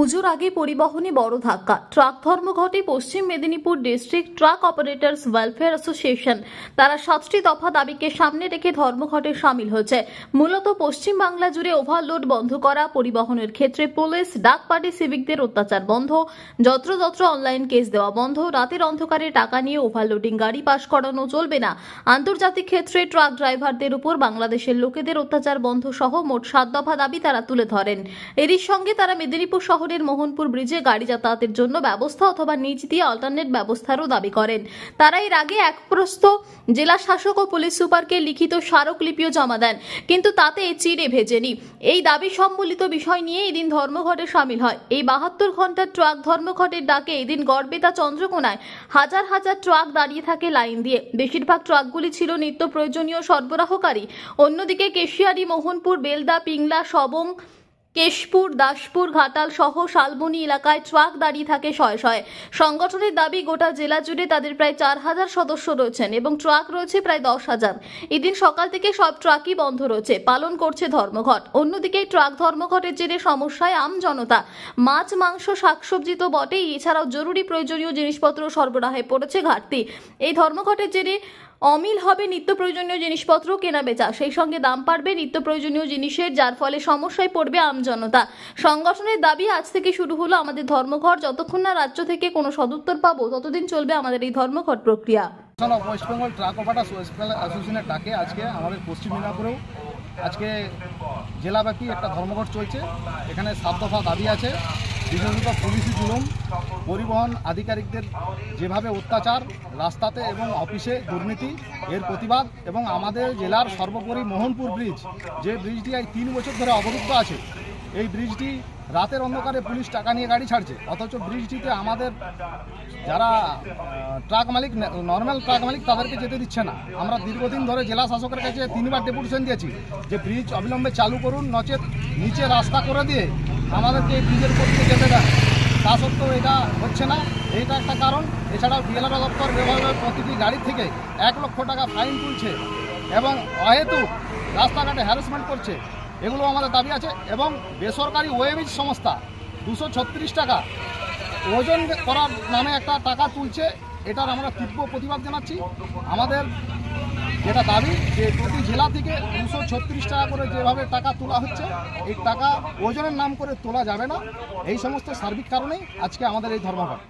পুজোর আগে পরিবহনে বড় ধাক্কা। ট্রাক ধর্মঘটে পশ্চিম Medinipur district truck operators welfare association তারা 7টি দফা দাবিকে সামনে রেখে ধর্মঘটে সামিল হয়েছে। মূলত পশ্চিম বাংলা জুড়ে ওভারলোড বন্ধ করা, পরিবহনের ক্ষেত্রে পুলিশ ডাক পার্টি সিভিকদের অত্যাচার বন্ধ, যত্রতত্র অনলাইন কেস দেওয়া বন্ধ, রাতের অন্ধকারে টাকা নিয়ে ওভারলোডিং গাড়ি পাস করানো চলবে না, আন্তর্জাতিক ক্ষেত্রে ট্রাক ড্রাইভারদের উপর বাংলাদেশের লোকেদের অত্যাচার বন্ধ সহ মোট 7 দফা দাবি তারা তুলে ধরেন। এরই সঙ্গে তারা মেদিনীপুর শহরের মোহনপুর ব্রিজে গাড়ি যাতায়াতের জন্য ব্যবস্থা অথবা নিচ দিয়ে অল্টারনেট ব্যবস্থারও দাবি করেন। তারা এর আগে একপ্রস্ত জেলা শাসক ও পুলিশ সুপারকে লিখিত স্মারকলিপিও জমা দেন, কিন্তু তাতে চিড়ে ভেজেনি। এই দাবি সম্বলিত বিষয় নিয়ে এদিন ধর্মঘটে সামিল হয়। এই 72 ঘন্টার ট্রাক ধর্মঘটের ডাকে এদিন গড়বেতা চন্দ্রকোনায় হাজার হাজার ট্রাক দাঁড়িয়ে থাকে লাইন দিয়ে। বেশিরভাগ ট্রাকগুলি ছিল নিত্য প্রয়োজনীয় সরবরাহকারী। অন্যদিকে কেশিয়ারি, মোহনপুর, বেলদা, পিংলা, সবং, কেশপুর, দাসপুর, ঘাটাল সহ শালবনী এলাকায় ট্রাক দাঁড়িয়ে থাকে শয়ে শয়ে। সংগঠনের দাবি, গোটা জেলা জুড়ে তাদের প্রায় 4000 সদস্য রয়েছেন এবং ট্রাক রয়েছে প্রায় 10,000। এদিন সকাল থেকে সব ট্রাকই বন্ধ রয়েছে, পালন করছে ধর্মঘট। অন্যদিকে ট্রাক ধর্মঘটের জেরে সমস্যায় আম জনতা। মাছ, মাংস, শাকসবজি তো বটেই, এছাড়াও জরুরি প্রয়োজনীয় জিনিসপত্র সরবরাহে পড়েছে ঘাটতি। এই ধর্মঘটের জেরে অমিল হবে নিত্য প্রয়োজনীয় জিনিসপত্র কেনা বেচা, সেই সঙ্গে দাম বাড়বে নিত্য প্রয়োজনীয় জিনিসের, যার ফলে সমস্যায় পড়বে আমজনতা। সংগঠনের দাবি, আজ থেকে শুরু হলো আমাদের ধর্মঘট। যতক্ষণ না রাজ্য থেকে কোনো সদুত্তর পাবো ততদিন চলবে আমাদের এই ধর্মঘট প্রক্রিয়া। West Bengal truck operators welfare অ্যাসোসিয়েশনের ডাকে আজকে আমাদের পশ্চিম মেদিনীপুরেও আজকে জেলাব্যাপী একটা ধর্মঘট চলছে। এখানে 7 দফা দাবি আছে। বিশেষত পুলিশি জুলুম, পরিবহন আধিকারিকদের যেভাবে অত্যাচার, রাস্তাতে এবং অফিসে দুর্নীতি, এর প্রতিবাদ, এবং আমাদের জেলার সর্বোপরি মোহনপুর ব্রিজ, যে ব্রিজটি 3 বছর ধরে অবরুদ্ধ আছে। এই ব্রিজটি রাতের অন্ধকারে পুলিশ টাকা নিয়ে গাড়ি ছাড়ছে, অথচ ব্রিজটিতে আমাদের যারা ট্রাক মালিক, নর্মাল ট্রাক মালিক, তাদেরকে যেতে দিচ্ছে না। আমরা দীর্ঘদিন ধরে জেলা শাসকের কাছে 3বার ডেপুটেশন দিয়েছি যে ব্রিজ অবিলম্বে চালু করুন, নচেত নিচে রাস্তা করে দিয়ে আমাদেরকে এই ব্রিজের উপর দিয়ে যেতে দেন। তা সত্ত্বেও এটা হচ্ছে না। এইটা একটা কারণ। এছাড়াও ডিএলআর দপ্তর ব্যবহারের প্রতিটি গাড়ি থেকে 1 লক্ষ টাকা ফাইন তুলছে এবং অহেতুক রাস্তাঘাটে হ্যারাসমেন্ট করছে। এগুলো আমাদের দাবি আছে। এবং বেসরকারি ওয়েবিজ সংস্থা 236 টাকা ওজন করার নামে একটা টাকা তুলছে। এটার আমরা তীব্র প্রতিবাদ জানাচ্ছি। আমাদের যেটা দাবি, যে প্রতি জেলা থেকে 236 টাকা করে যেভাবে টাকা তোলা হচ্ছে, এই টাকা ওজনের নাম করে তোলা যাবে না। এই সমস্ত সার্বিক কারণেই আজকে আমাদের এই ধর্মঘট।